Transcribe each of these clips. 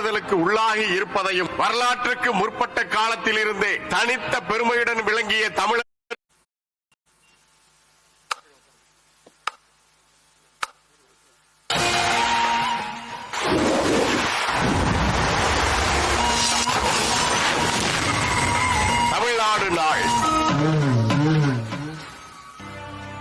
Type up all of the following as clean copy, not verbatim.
மாறுதலுக்கு உள்ளாகி இருப்பதையும் வரலாற்றுக்கு முற்பட்ட காலத்தில் இருந்தே தனித்த பெருமையுடன் விளங்கிய தமிழர் தமிழ்நாடு நாள்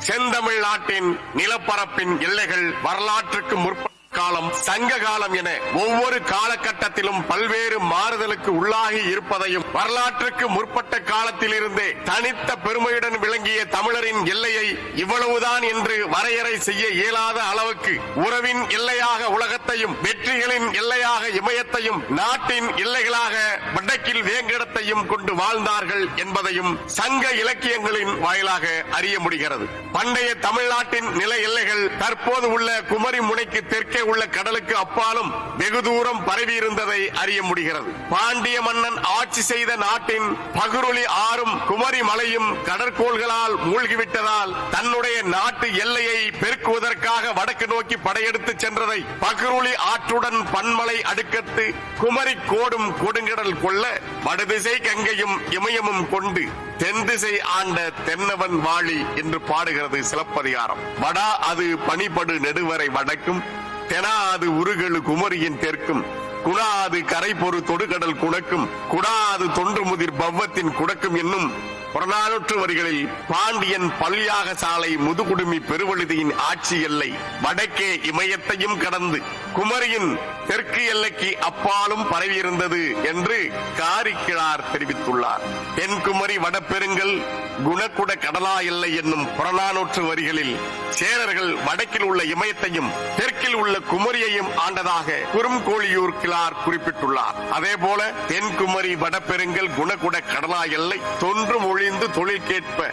செந்தமிழ் நாட்டின் நிலப்பரப்பின் எல்லைகள் வரலாற்றுக்கு முற்பட்ட காலம், சங்க காலம் என ஒவ்வொரு காலகட்டத்திலும் பல்வேறு மாறுதலுக்கு உள்ளாகி இருப்பதையும் வரலாற்றுக்கு முற்பட்ட காலத்தில் இருந்தே தனித்த பெருமையுடன் விளங்கிய தமிழரின் எல்லையை இவ்வளவுதான் என்று வரையறை செய்ய இயலாத அளவுக்கு உறவின் எல்லையாக உலகத்தையும், வெற்றிகளின் எல்லையாக இமயத்தையும், நாட்டின் எல்லைகளாக வடக்கில் வேங்கடத்தையும் கொண்டு வாழ்ந்தார்கள் என்பதையும் சங்க இலக்கியங்களின் வாயிலாக அறிய முடிகிறது. பண்டைய தமிழ்நாட்டின் நில எல்லைகள் தற்போது உள்ள குமரி முனைக்கு தெற்கே உள்ள கடலுக்கு அப்பாலும் வெகு தூரம் பரவி இருந்ததை அறிய முடிகிறது. பாண்டிய மன்னன் ஆட்சி செய்த நாட்டின் பகுருளி ஆறும் குமரி மலையும் கடற்கோள்களால் மூழ்கிவிட்டதால் தன்னுடைய நாட்டு எல்லையை பெருக்குவதற்காக வடக்கு நோக்கி படையெடுத்து சென்றதை பகுருளி ஆற்றுடன் பன்மலை அடுக்கத்து குமரி கோடும் கொடுங்கடல் கொள்ள வடதிசை கங்கையும் இமயமும் கொண்டு தென் திசை ஆண்ட தென்னவன் வாழி என்று பாடுகிறது சிலப்பதிகாரம். வடா அது பனிபடு நெடுவரை வடக்கும், தெனா அது உருகெழு குமரியின் தெற்கும், குணா அது கரை பொறு தொடுகடல் குணக்கும், குடா அது தொன்று முதிர் பவ்வத்தின் குடக்கும் என்னும் புறநானூற்று வரிகளில் பாண்டியன் பல்யாக சாலை முதுகுடுமி பெருவழுதியின் ஆட்சி எல்லை வடக்கே இமயத்தையும் கடந்து குமரியின் தெற்கு எல்லைக்கு அப்பாலும் பரவியிருந்தது என்று காரிக்கிழார் தெரிவித்துள்ளார். தென்குமரி வடபெருங்கல் குணக்குட கடலா எல்லை என்னும் புறநானூற்று வரிகளில் சேரர்கள் வடக்கில் உள்ள இமயத்தையும் தெற்கில் உள்ள குமரியையும் ஆண்டதாக குறும்கோழியூர் கிழார் குறிப்பிட்டுள்ளார். அதேபோல தென்குமரி வடபெருங்கல் குணக்குட கடலா எல்லை தொன்று ஒழிந்து தொழில் கேட்ப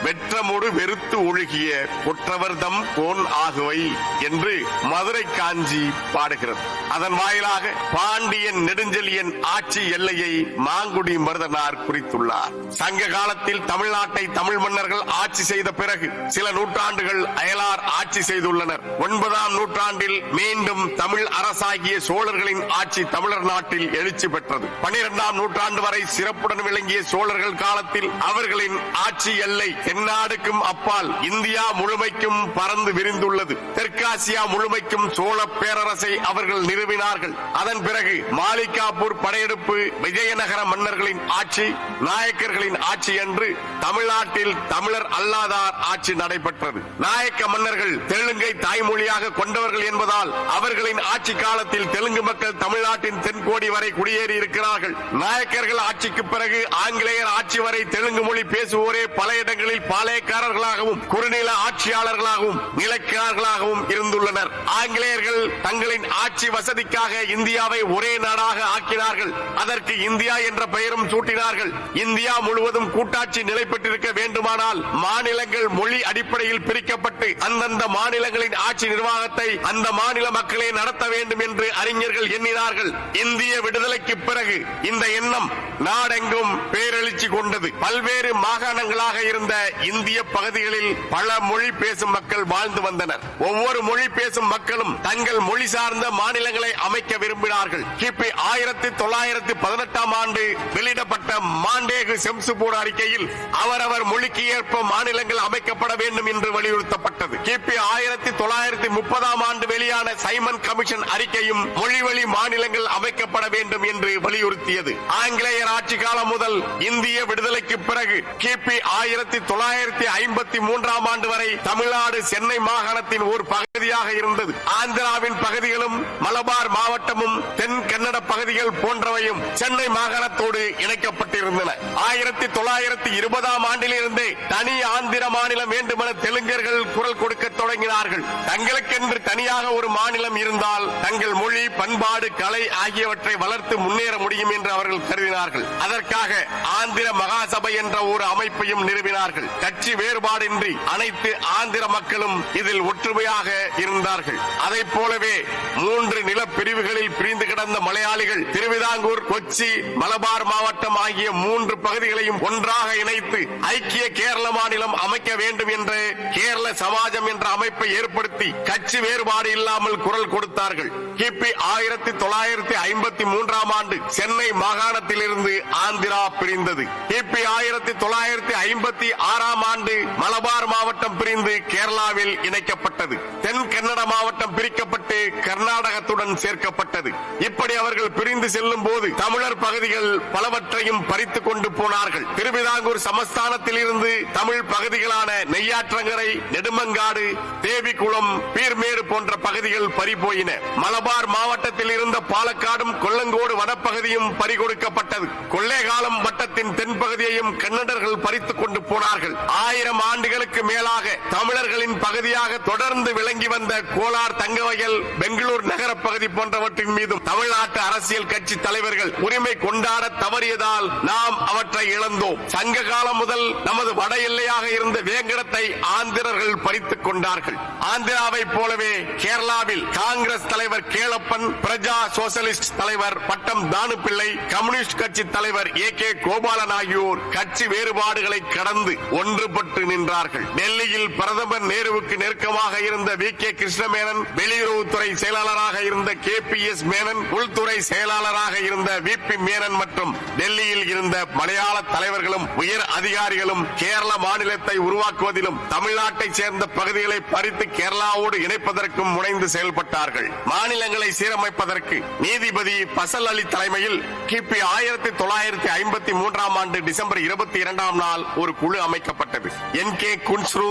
வெற்றமோடு வெறுத்து ஒழுகிய கொற்றவர்தம் கோன் ஆகுவை என்று மதுரை காஞ்சி பாடுகிறது. அதன் வாயிலாக பாண்டியன் நெடுஞ்செழியன் ஆட்சி எல்லையை மாங்குடி மருதனார் குறித்துள்ளார். சங்க காலத்தில் தமிழ்நாட்டை தமிழ் மன்னர்கள் ஆட்சி செய்த பிறகு சில நூற்றாண்டுகள் அயலார் ஆட்சி செய்துள்ளனர். 9ஆம் நூற்றாண்டில் மீண்டும் தமிழ் அரசாகிய சோழர்களின் ஆட்சி தமிழர் நாட்டில் எழுச்சி பெற்றது. 12ஆம் நூற்றாண்டு வரை சிறப்புடன் விளங்கிய சோழர்கள் காலத்தில் அவர்களின் ஆட்சி எல்லை தென்னாடுக்கும் அப்பால் இந்தியா முழுமைக்கும் பறந்து விரிந்துள்ளது. தெற்காசியா முழுமைக்கும் சோழ பேரரசை அவர்கள் நிறுவினார்கள். அதன் பிறகு மாலிகாப்பூர் படையெடுப்பு, விஜயநகர மன்னர்களின் ஆட்சி, நாயக்கர்களின் ஆட்சி என்று தமிழ்நாட்டில் தமிழர் அல்லாதார் ஆட்சி நடைபெற்றது. நாயக்க மன்னர்கள் தெலுங்கை தாய்மொழியாக கொண்டவர்கள் என்பதால் அவர்களின் ஆட்சி காலத்தில் தெலுங்கு மக்கள் தமிழ்நாட்டின் தென்கோடி வரை குடியேறி இருக்கிறார்கள். நாயக்கர்கள் ஆட்சிக்கு பிறகு ஆங்கிலேயர் ஆட்சி வரை தெலுங்கு மொழி பேசுவோரே பல இடங்களில் பாளையக்காரர்களாகவும் குறுநில ஆட்சியாளர்களாகவும் நிலக்கிழார்களாகவும் இருந்துள்ளனர். ஆங்கிலேயர்கள் தங்களின் ஆட்சி வசதிக்காக இந்தியாவை ஒரே நாடாக ஆக்கினார்கள். அதற்கு இந்தியா என்ற பெயரும் சூட்டினார்கள். இந்தியா முழுவதும் கூட்டாட்சி நிலை பெற்றிருக்க வேண்டுமானால் மாநிலங்கள் மொழி அடிப்படையில் பிரிக்கப்பட்டு அந்தந்த மாநிலங்களின் ஆட்சி நிர்வாகத்தை அந்த மாநில மக்களே நடத்த வேண்டும் என்று அறிஞர்கள் எண்ணினார்கள். இந்திய விடுதலைக்கு பிறகு இந்த எண்ணம் நாடெங்கும் பேரெழுச்சி கொண்டது. பல்வேறு மாகாணங்களாக இருந்த இந்திய பகுதிகளில் பல மொழி பேசும் மக்கள் வாழ்ந்து வந்தனர். ஒவ்வொரு மொழி பேசும் மக்களும் தங்கள் மொழி சார்ந்த மாநிலங்களை அமைக்க விரும்பினார்கள். கிபி 1918ஆம் ஆண்டு வெளியிடப்பட்ட மாண்டேகு செம்சுபோர் அறிக்கையில் அவரவர் மொழிக்கு ஏற்ப மாநிலங்கள் அமைக்கப்பட வேண்டும் என்று வலியுறுத்தப்பட்டது. கிபி 1930ஆம் ஆண்டு வெளியான சைமன் கமிஷன் அறிக்கையும் மொழிவழி மாநிலங்கள் அமைக்கப்பட வேண்டும் என்று வலியுறுத்தியது. ஆங்கிலேயர் ஆட்சி காலம் முதல் இந்திய விடுதலைக்கு பிறகு கிபி 1953ஆம் ஆண்டு வரை தமிழ்நாடு சென்னை மாகாணத்தின் ஒரு பகுதியாக இருந்தது. ஆந்திராவின் பகுதிகளும் மலபார் மாவட்டமும் தென் கன்னட பகுதிகள் போன்றவையும் சென்னை மாகாணத்தோடு இணைக்கப்பட்டிருந்தன. 1920ஆம் ஆண்டிலிருந்தே தனி ஆந்திர மாநிலம் வேண்டுமென தெலுங்கர்கள் குரல் கொடுக்க தொடங்கினார்கள். தங்களுக்கென்று தனியாக ஒரு மாநிலம் இருந்தால் தங்கள் மொழி, பண்பாடு, கலை ஆகியவற்றை வளர்த்து முன்னேற முடியும் என்று அவர்கள் கருதினார்கள். அதற்காக ஆந்திர மகாசபை என்ற ஒரு அமைப்பையும் நிறுவினார்கள். கட்சி வேறுபாடின்றி அனைத்து ஆந்திர மக்களும் இதில் ஒற்றுமையாக இருந்தார்கள். அதை போலவே 3 நிலப்பிரிவுகளில் பிரிந்து கிடந்த மலையாளிகள் திருவிதாங்கூர், கொச்சி, மலபார் மாவட்டம் ஆகிய 3 பகுதிகளையும் ஒன்றாக இணைத்து ஐக்கிய கேரள மாநிலம் அமைக்க வேண்டும் என்று கேரள சமாஜம் என்ற அமைப்பை ஏற்படுத்தி கட்சி வேறுபாடு இல்லாமல் குரல் கொடுத்தார்கள். கிபி 1953 ஆண்டு சென்னை மாகாணத்திலிருந்து ஆந்திரா பிரிந்தது. கிபி 1956 ஆண்டு மலபார் மாவட்டம் பிரிந்து கேரளாவில் இணைக்கப்பட்டது. தென் கன்னட மாவட்டம் பிரிக்கப்பட்டு கர்நாடகத்துடன் சேர்க்கப்பட்டது. இப்படி அவர்கள் பிரிந்து செல்லும் போது தமிழர் பகுதிகள் பலவற்றையும் பறித்துக் கொண்டு போனார்கள். திருவிதாங்கூர் சமஸ்தானத்தில் இருந்து தமிழ் பகுதிகளான நெய்யாற்றங்கரை, நெடுமங்காடு, தேவிக்குளம், பீர்மேடு போன்ற பகுதிகள் பறிபோயின. மலபார் மாவட்டத்தில் இருந்த பாலக்காடும் கொல்லங்கோடு வனப்பகுதியும் பறிகொடுக்கப்பட்டது. கொள்ளைகாலம் வட்டத்தின் தென்பகுதியையும் கன்னடர்கள் பறித்துக் கொண்டு போனார்கள். 1000 ஆண்டுகளுக்கு மேலாக தமிழர்களின் பகுதியாக தொடர்ந்து விளங்கி வந்த கோலார், தங்கவயல், பெங்களூர் நகர பகுதி போன்றவற்றின் மீதும் தமிழ்நாட்டு அரசியல் கட்சி தலைவர்கள் உரிமை கொண்டாட தவறியதால் நாம் அவற்றை இழந்தோம். சங்க காலம் முதல் நமது வட எல்லையாக இருந்த வேங்கடத்தை ஆந்திரர்கள் பறித்துக் கொண்டார்கள். ஆந்திராவை போலவே கேரளாவில் காங்கிரஸ் தலைவர் கேளப்பன், பிரஜா சோசலிஸ்ட் தலைவர் பட்டம் தானுப்பிள்ளை, கம்யூனிஸ்ட் கட்சி தலைவர் AK கோபாலன் ஆகியோர் கட்சி வேறுபாடுகளை கடந்து ஒன்றுபட்டு நின்றார்கள். டெல்லியில் பிரதமர் நேருவுக்கு நெருக்கமாக இருந்த VK கிருஷ்ணமேனன், வெளியுறவுத்துறை செயலாளராக இருந்த KPS மேனன், உள்துறை செயலாளராக இருந்த VP மேனன் மற்றும் டெல்லியில் இருந்த மலையாள தலைவர்களும் உயர் அதிகாரிகளும் கேரள மாநிலத்தை உருவாக்குவதிலும் தமிழ்நாட்டை சேர்ந்த பகுதிகளை பறித்து கேரளாவோடு இணைப்பதற்கும் முனைந்து செயல்பட்டார்கள். மாநிலங்களை சீரமைப்பதற்கு நீதிபதி பசல் அலி தலைமையில் கிபி 1953 ஆண்டு டிசம்பர் 22 நாள் ஒரு குழு அமைக்கப்பட்டது. NK குன்ஸ்ரு,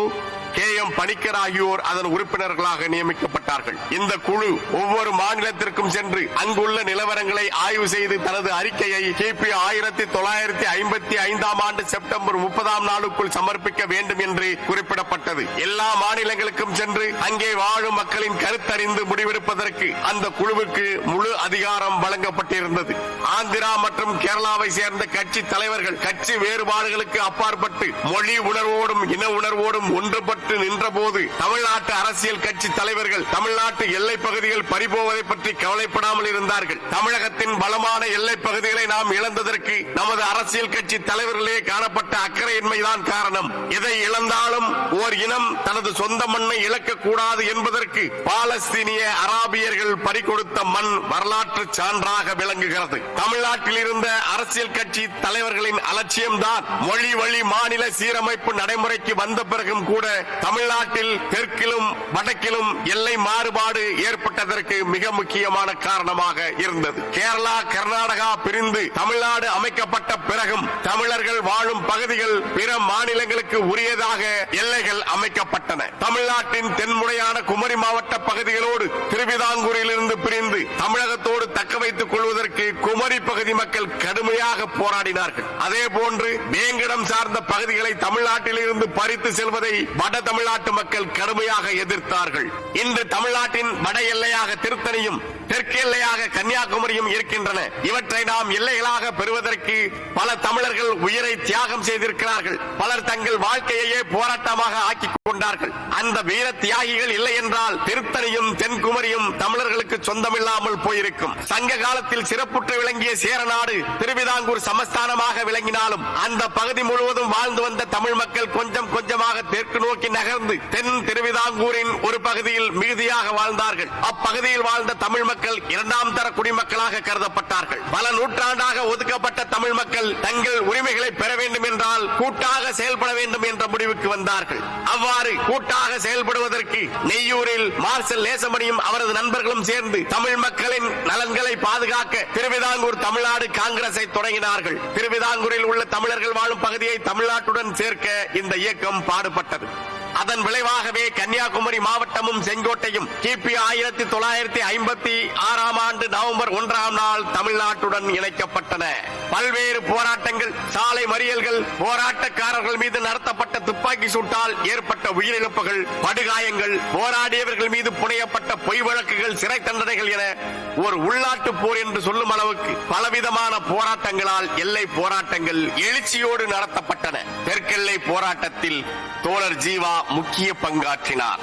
KM பணிக்கர் ஆகியோர் அதன் உறுப்பினர்களாக நியமிக்கப்பட்டார்கள். இந்த குழு ஒவ்வொரு மாநிலத்திற்கும் சென்று அங்குள்ள நிலவரங்களை ஆய்வு செய்து தனது அறிக்கையை கிபி 1955 ஆண்டு செப்டம்பர் 30 நாளுக்குள் சமர்ப்பிக்க வேண்டும் என்று குறிப்பிடப்பட்டது. எல்லா மாநிலங்களுக்கும் சென்று அங்கே வாழும் மக்களின் கருத்தறிந்து முடிவெடுப்பதற்கு அந்த குழுவுக்கு முழு அதிகாரம் வழங்கப்பட்டிருந்தது. ஆந்திரா மற்றும் கேரளாவை சேர்ந்த கட்சி தலைவர்கள் கட்சி வேறுபாடுகளுக்கு அப்பாற்பட்டு மொழி உணர்வோடும் இன உணர்வோடும் ஒன்றுபட்டு நின்ற போது தமிழ்நாட்டு அரசியல் கட்சி தலைவர்கள் தமிழ்நாட்டு எல்லை பகுதிகள் பறிபோவதை பற்றி கவலைப்படாமல் இருந்தார்கள். தமிழகத்தின் பலமான எல்லை பகுதிகளை நாம் இழந்ததற்கு நமது அரசியல் கட்சி தலைவர்களே காணப்பட்ட அக்கறையின்மைதான் காரணம். எதை இழந்தாலும் ஓர் இனம் தனது சொந்த மண்ணை இழக்கக்கூடாது என்பதற்கு பாலஸ்தீனிய அராபியர்கள் பறிகொடுத்த மண் வரலாற்று சான்றாக விளங்குகிறது. தமிழ்நாட்டில் இருந்த அரசியல் கட்சி தலைவர்களின் அலட்சியம்தான் மொழி வழி மாநில சீரமைப்பு நடைமுறைக்கு வந்த பிறகும் கூட தமிழ்நாட்டில் தெற்கிலும் வடக்கிலும் எல்லை மாறுபாடு ஏற்பட்டதற்கு மிக முக்கியமான காரணமாக இருந்தது. கேரளா, கர்நாடகா பிரிந்து தமிழ்நாடு அமைக்கப்பட்ட பிறகும் தமிழர்கள் வாழும் பகுதிகள் பிற மாநிலங்களுக்கு உரியதாக எல்லைகள் அமைக்கப்பட்டன. தமிழ்நாட்டின் தென்முனையான குமரி மாவட்ட பகுதிகளோடு திருவிதாங்கூரில் இருந்து பிரிந்து தமிழகத்தோடு தக்க வைத்துக் கொள்வதற்கு குமரி பகுதி மக்கள் கடுமையாக போராடினார்கள். அதே போன்று வேங்கடம் சார்ந்த பகுதிகளை தமிழ்நாட்டில் இருந்து பறித்து செல்வதை வட தமிழ்நாட்டு மக்கள் கடுமையாக எதிர்த்தார்கள். இன்று தமிழ்நாட்டின் வட எல்லையாக திருத்தணியும் தெற்கு எல்லையாக கன்னியாகுமரியும் இருக்கின்றன. இவற்றை நாம் எல்லைகளாக பெறுவதற்கு பல தமிழர்கள் உயிரை தியாகம் செய்திருக்கிறார்கள். பலர் தங்கள் வாழ்க்கையையே போராட்டமாக ஆக்கிக் கொண்டார்கள். அந்த வீர தியாகிகள் இல்லை என்றால் திருத்தணியும் தென்குமரியும் தமிழர்களுக்கு சொந்தமில்லாமல் போயிருக்கும். சங்க காலத்தில் சிறப்புற்று விளங்கிய சேரநாடு திருவிதாங்கூர் சமஸ்தானமாக விளங்கினாலும் அந்த பகுதி முழுவதும் வாழ்ந்து வந்த தமிழ் மக்கள் கொஞ்சம் கொஞ்சமாக தெற்கு நோக்கி நகர்ந்து தென் திருவிதாங்கூரின் ஒரு பகுதியில் மிகுதியாக வாழ்ந்தார்கள். அப்பகுதியில் வாழ்ந்த தமிழ் மக்கள் இரண்டாம் தர குடிமக்களாக கருதப்பட்டார்கள். பல நூற்றாண்டாக ஒதுக்கப்பட்ட தமிழ் மக்கள் தங்கள் உரிமைகளை பெற வேண்டும் என்றால் கூட்டாக செயல்பட வேண்டும் என்ற முடிவுக்கு வந்தார்கள். அவ்வாறு கூட்டாக செயல்படுவதற்கு நெய்யூரில் மார்ஷல் நேசமணியும் அவரது நண்பர்களும் சேர்ந்து தமிழ் மக்களின் நலன்களை பாதுகாக்க திருவிதாங்கூர் தமிழ்நாடு காங்கிரஸை தொடங்கினார்கள். திருவிதாங்கூரில் உள்ள தமிழர்கள் வாழும் பகுதியை தமிழ்நாட்டுடன் சேர்க்க இந்த இயக்கம் பாடுபட்டது. அதன் விளைவாகவே கன்னியாகுமரி மாவட்டமும் செங்கோட்டையும் கிபி 1956 ஆண்டு நவம்பர் 1 நாள் தமிழ்நாட்டுடன் இணைக்கப்பட்டன. பல்வேறு போராட்டங்கள், சாலை மறியல்கள், போராட்டக்காரர்கள் மீது நடத்தப்பட்ட துப்பாக்கி சூட்டால் ஏற்பட்ட உயிரிழப்புகள், படுகாயங்கள், போராடியவர்கள் மீது புனையப்பட்ட பொய் வழக்குகள், சிறை தண்டனைகள் என ஒரு உள்நாட்டு போர் என்று சொல்லும் அளவுக்கு பலவிதமான போராட்டங்களால் எல்லை போராட்டங்கள் எழுச்சியோடு நடத்தப்பட்டன. தெற்கெல்லை போராட்டத்தில் தோழர் ஜீவா முக்கிய பங்காற்றினார்.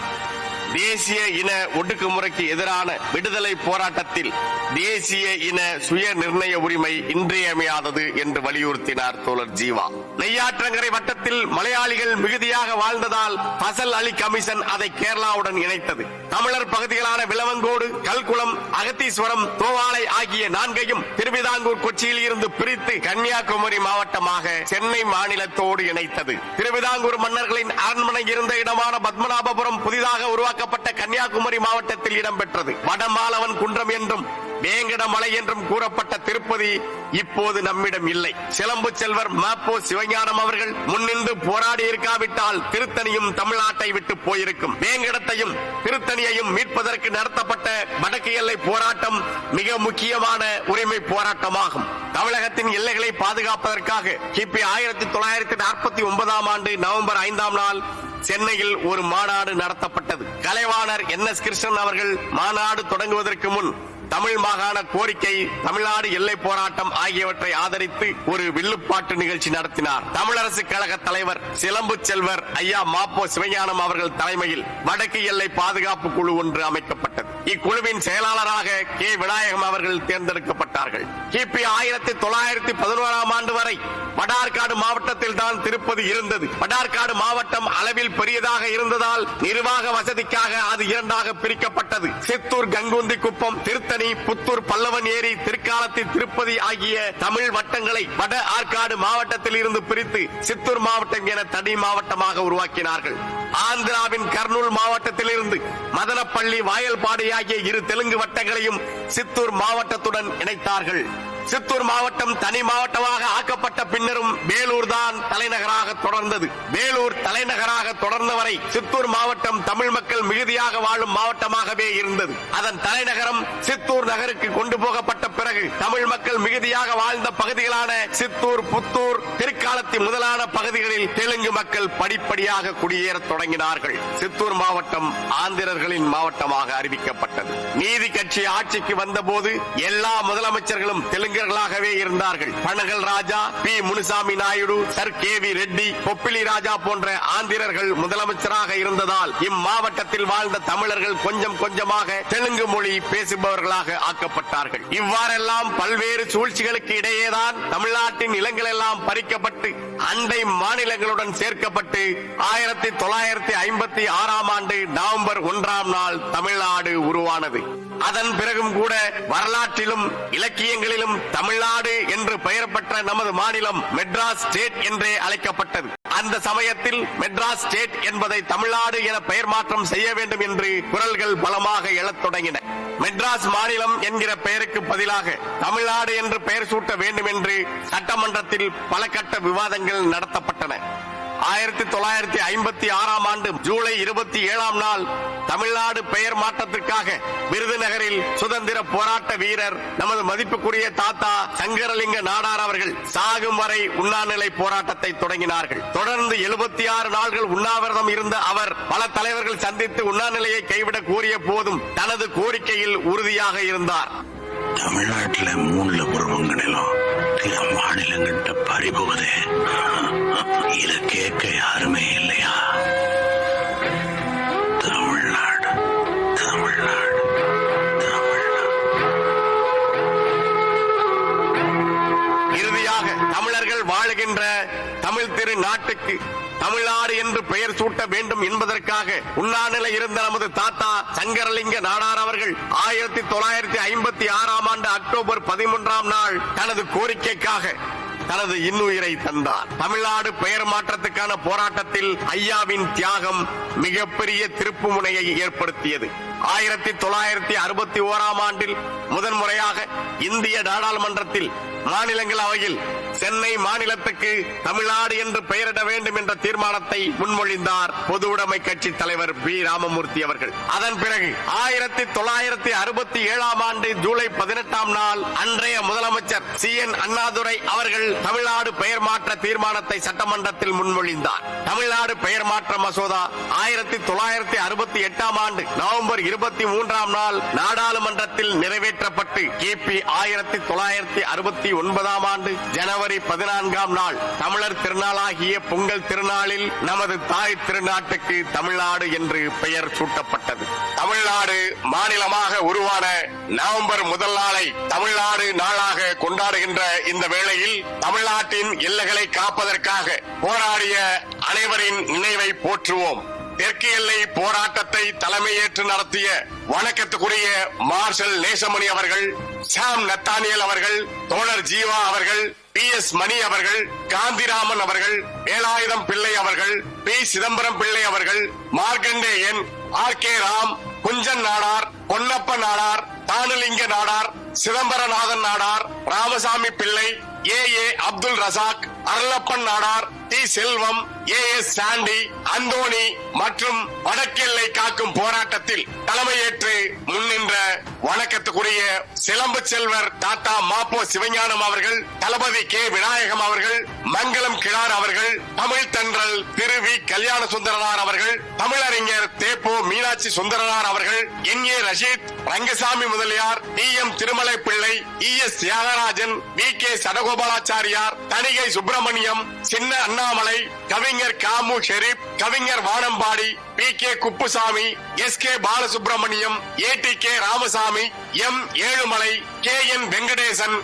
தேசிய இன ஒடுக்குமுறைக்கு எதிரான விடுதலை போராட்டத்தில் தேசிய இன சுய நிர்ணய உரிமை இன்றியமையாதது என்று வலியுறுத்தினார் தோழர் ஜீவா. நெய்யாற்றங்கரை வட்டத்தில் மலையாளிகள் மிகுதியாக வாழ்ந்ததால் பசல் அலி கமிஷன் அதை கேரளாவுடன் இணைத்தது. தமிழர் பகுதிகளான விளவங்கோடு, கல்குளம், அகத்தீஸ்வரம், தோவாளை ஆகிய 4ஐயும் திருவிதாங்கூர் கொச்சியில் இருந்து பிரித்து கன்னியாகுமரி மாவட்டமாக சென்னை மாநிலத்தோடு இணைத்தது. திருவிதாங்கூர் மன்னர்களின் அரண்மனை இருந்த இடமான பத்மநாபபுரம் புதிதாக உருவாக்கப்பட்ட கன்னியாகுமரி மாவட்டத்தில் இடம்பெற்றது. வடமாலவன் குன்றம் என்றும் வேங்கடமலை என்றும் கூறப்பட்ட திருப்பதி இப்போது நம்மிடம் இல்லை. சிலம்பு செல்வர் மாப்போ சிவஞானம் அவர்கள் முன்னின்று போராடி இருக்காவிட்டால் திருத்தணியும் தமிழ்நாட்டை விட்டு போயிருக்கும். வேங்கடத்தையும் திருத்தணியையும் மீட்பதற்கு நடத்தப்பட்ட வடக்கு எல்லை போராட்டம் மிக முக்கியமான உரிமை போராட்டமாகும். தமிழகத்தின் எல்லைகளை பாதுகாப்பதற்காக கிபி 1949 ஆண்டு நவம்பர் 5ஆம் நாள் சென்னையில் ஒரு மாநாடு நடத்தப்பட்டது. கலைவாணர் NS கிருஷ்ணன் அவர்கள் மாநாடு தொடங்குவதற்கு முன் தமிழ் மாகாண கோரிக்கை, தமிழ்நாடு எல்லை போராட்டம் ஆகியவற்றை ஆதரித்து ஒரு வில்லுப்பாட்டு நிகழ்ச்சி நடத்தினார். தமிழரசு கழக தலைவர் சிலம்பு செல்வர் ஐயா மாப்போ சிவஞானம் அவர்கள் தலைமையில் வடக்கு எல்லை பாதுகாப்பு குழு ஒன்று அமைக்கப்பட்டது. இக்குழுவின் செயலாளராக கே. விநாயகம் அவர்கள் தேர்ந்தெடுக்கப்பட்டார்கள். கிபி 1911 ஆண்டு வரை வடார்காடு மாவட்டத்தில் தான் திருப்பதி இருந்தது. வடார்காடு மாவட்டம் அளவில் பெரியதாக இருந்ததால் நிர்வாக வசதிக்காக அது 2ஆக பிரிக்கப்பட்டது. சித்தூர், கங்குந்தி குப்பம், திருத்தணி, புத்தூர், பல்லவன் ஏரி, திருக்காலத்தில் திருப்பதி ஆகிய தமிழ் வட்டங்களை வட ஆற்காடு மாவட்டத்தில் இருந்து பிரித்து சித்தூர் மாவட்டம் என தனி மாவட்டமாக உருவாக்கினார்கள். ஆந்திராவின் கர்னூல் மாவட்டத்தில் இருந்து மதனப்பள்ளி, வாயல்பாடி ஆகிய 2 தெலுங்கு வட்டங்களையும் சித்தூர் மாவட்டத்துடன் இணைத்தார்கள். சித்தூர் மாவட்டம் தனி மாவட்டமாக ஆக்கப்பட்ட பின்னரும் வேலூர் தான் தலைநகராக தொடர்ந்தது. வேலூர் தலைநகராக தொடர்ந்த வரை சித்தூர் மாவட்டம் தமிழ் மக்கள் மிகுதியாக வாழும் மாவட்டமாகவே இருந்தது. அதன் தலைநகரம் சித்தூர் நகருக்கு கொண்டு போகப்பட்ட பிறகு தமிழ் மக்கள் மிகுதியாக வாழ்ந்த பகுதிகளான சித்தூர், புத்தூர், திருக்காலத்தி முதலான பகுதிகளில் தெலுங்கு மக்கள் படிப்படியாக குடியேற தொடங்கினார்கள். சித்தூர் மாவட்டம் ஆந்திரர்களின் மாவட்டமாக அறிவிக்கப்பட்டது. நீதி கட்சி ஆட்சிக்கு வந்தபோது எல்லா முதலமைச்சர்களும் தெலுங்கர்களாகவே இருந்தார்கள். Panagal Raja, P. Munusamy Naidu, sir K V. Reddy, Bobbili Raja போன்ற ஆந்திரர்கள் முதலமைச்சராக இருந்ததால் இம்மாவட்டத்தில் வாழ்ந்த தமிழர்கள் கொஞ்சம் கொஞ்சமாக தெலுங்கு மொழி பேசுபவர்களாக ஆக்கப்பட்டார்கள். இவ்வாறெல்லாம் பல்வேறு சூழ்ச்சிகளுக்கு இடையேதான் தமிழ்நாட்டின் நிலங்கள் எல்லாம் பறிக்கப்பட்டு அண்டை மாநிலங்களுடன் சேர்க்கப்பட்டு 1956 ஆண்டு நவம்பர் 1ஆம் நாள் தமிழ்நாடு உருவானது. அதன் பிறகும் கூட வரலாற்றிலும் இலக்கியங்களிலும் தமிழ்நாடு என்று பெயர் பெற்ற நமது மாநிலம் மெட்ராஸ் ஸ்டேட் என்றே அழைக்கப்பட்டது. அந்த சமயத்தில் மெட்ராஸ் ஸ்டேட் என்பதை தமிழ்நாடு என பெயர் மாற்றம் செய்ய வேண்டும் என்று குரல்கள் பலமாக எழத் தொடங்கின. மெட்ராஸ் மாநிலம் என்கிற பெயருக்கு பதிலாக தமிழ்நாடு என்று பெயர் சூட்ட வேண்டும் என்று சட்டமன்றத்தில் பல கட்ட விவாதங்கள் நடத்தப்பட்டன. 1956 ஆண்டு ஜூலை 27ஆம் நாள் தமிழ்நாடு பெயர் மாற்றத்திற்காக விருதுநகரில் சுதந்திர போராட்ட வீரர் நமது மதிப்புக்குரிய தாத்தா சங்கரலிங்க நாடார் அவர்கள் சாகும் வரை உண்ணாநிலை போராட்டத்தை தொடங்கினார்கள். தொடர்ந்து 76 நாள்கள் உண்ணாவிரதம் இருந்த அவர் பல தலைவர்கள் சந்தித்து உண்ணாநிலையை கைவிட கோரிய போதும் தனது கோரிக்கையில் உறுதியாக இருந்தார். தமிழ்நாட்டில் 3 உருவங்களிலும் பிற மாநிலங்கிட்ட பறிபோகுதே, இத கேட்க யாருமே இல்லையா? தமிழ்நாடு, தமிழ்நாடு, தமிழ்நாடு. இறுதியாக தமிழர்கள் வாழுகின்ற தமிழ் திரு நாட்டுக்கு தமிழ்நாடு என்று பெயர் சூட்ட வேண்டும் என்பதற்காக உண்ணாநிலை இருந்த நமது தாத்தா சங்கரலிங்க நாடார் அவர்கள் 1956ஆம் ஆண்டு அக்டோபர் 13ஆம் நாள் தனது கோரிக்கைக்காக தனது இன்னுயிரை தந்தார். தமிழ்நாடு பெயர் மாற்றத்துக்கான போராட்டத்தில் ஐயாவின் தியாகம் மிகப்பெரிய திருப்பு முனையை ஏற்படுத்தியது. 1961ஆம் ஆண்டில் முதன்முறையாக இந்திய நாடாளுமன்றத்தில் மாநிலங்களவையில் சென்னை மாநிலத்துக்கு தமிழ்நாடு என்று பெயரிட வேண்டும் என்ற தீர்மானத்தை முன்மொழிந்தார் பொது உடைமை கட்சி தலைவர் பி. ராமமூர்த்தி அவர்கள். அதன் பிறகு 1967ஆம் ஆண்டு ஜூலை 18ஆம் நாள் அன்றைய முதலமைச்சர் CN அண்ணாதுரை அவர்கள் தமிழ்நாடு பெயர் மாற்ற தீர்மானத்தை சட்டமன்றத்தில் முன்மொழிந்தார். தமிழ்நாடு பெயர் மாற்ற மசோதா 1968ஆம் ஆண்டு நவம்பர் 23ஆம் நாள் நாடாளுமன்றத்தில் நிறைவேற்றப்பட்டு கிபி 1969ஆம் ஆண்டு ஜனவரி 14ஆம் நாள் தமிழர் திருநாளாகிய பொங்கல் திருநாளில் நமது தாய் திருநாட்டுக்கு தமிழ்நாடு என்று பெயர் சூட்டப்பட்டது. தமிழ்நாடு மாநிலமாக உருவான நவம்பர் 1 நாளை தமிழ்நாடு நாளாக கொண்டாடுகின்ற இந்த வேளையில் தமிழ்நாட்டின் எல்லைகளை காப்பதற்காக போராடிய அனைவரின் நினைவை போற்றுவோம். தெற்கு எல்லை போராட்டத்தை தலைமையேற்று நடத்திய வணக்கத்துக்குரிய மார்ஷல் நேசமணி அவர்கள், சாம் நத்தானியல் அவர்கள், தோழர் ஜீவா அவர்கள், PS மணி அவர்கள், காந்திராமன் அவர்கள், வேலாயுதம் பிள்ளை அவர்கள், P சிதம்பரம் பிள்ளை அவர்கள், மார்க்கண்டேயன், RK ராம், குஞ்சன் நாடார், பொன்னப்ப நாடார், தானுலிங்க நாடார், சிதம்பரநாதன் நாடார், ராமசாமி பிள்ளை, AA Abdul Razak, Arulappan Nadar, T செல்வம், AS சாண்டி, அந்தோணி மற்றும் வடக்கெல்லை காக்கும் போராட்டத்தில் தலைமையேற்று முன்னின்ற வணக்கத்துக்குரிய சிலம்பு செல்வர் தாத்தா மாப்போ சிவஞானம் அவர்கள், தளபதி K விநாயகம் அவர்கள், மங்களம் கிழார் அவர்கள், தமிழ் தென்றல் திரு V கல்யாண சுந்தரனார் அவர்கள், தமிழறிஞர் தேப்போ மீனாட்சி சுந்தரனார் அவர்கள், NA ரஷீத், ரங்கசாமி முதலியார், TM திருமலை பிள்ளை, ES தியாகராஜன், VK சடகோபாலாச்சாரியார், தணிகை சுப்பிரமணியம், சின்ன அண்ணாமலை, கவிஞர் காமு ஷெரீப், கவிஞர் வானம்பாடி, PK Kuppusamy, SK Balasubramaniam, ATK Ramasamy, M Ezhumalai, KN Venkatesan,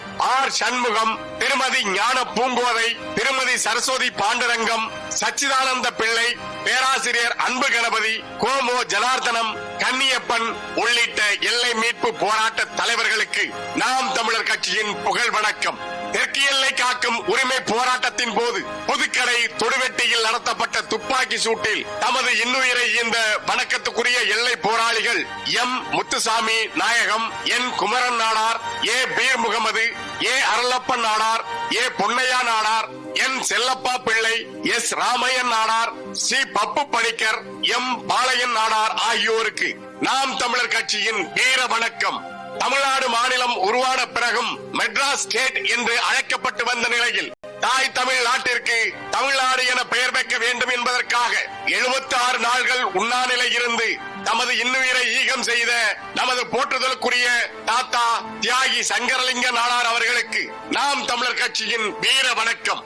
R Shanmugam, திருமதி ஞான பூங்கோதை, திருமதி சரஸ்வதி பாண்டுரங்கம், சச்சிதானந்த பிள்ளை, பேராசிரியர் அன்பு கணபதி, கோமோ ஜனார்தனம், கன்னியப்பன் உள்ளிட்ட எல்லை மீட்பு போராட்ட தலைவர்களுக்கு நாம் தமிழர் கட்சியின் புகழ் வணக்கம். தெற்கு எல்லை காக்கும் உரிமை போராட்டத்தின் போது புதுக்கடை தொடுவெட்டியில் நடத்தப்பட்ட துப்பாக்கி சூட்டில் தமது இன்னுயிரை ஈந்த வணக்கத்துக்குரிய எல்லை போராளிகள் M Muthusamy Nayagam, N Kumaran Nadar, A Peer Mohammed, A Arulappan Nadar, A Ponnaiah Nadar, N Chellappa Pillai, S Ramaiyan Nadar, C Pappu Panicker, M Palayan Nadar ஆகியோருக்கு நாம் தமிழர் கட்சியின் வீர வணக்கம். தமிழ்நாடு மாநிலம் உருவான பிறகும் மெட்ராஸ் ஸ்டேட் என்று அழைக்கப்பட்டு வந்த நிலையில் தாய் தமிழ் நாட்டிற்கு தமிழ்நாடு என பெயர் வைக்க வேண்டும் என்பதற்காக 76 நாள்கள் உண்ணாநிலை இருந்து தமது இன்னுயிரை ஈகம் செய்த நமது போற்றுதலுக்குரிய தாத்தா தியாகி சங்கரலிங்க நாடார் அவர்களுக்கு நாம் தமிழர் கட்சியின் வீர வணக்கம்.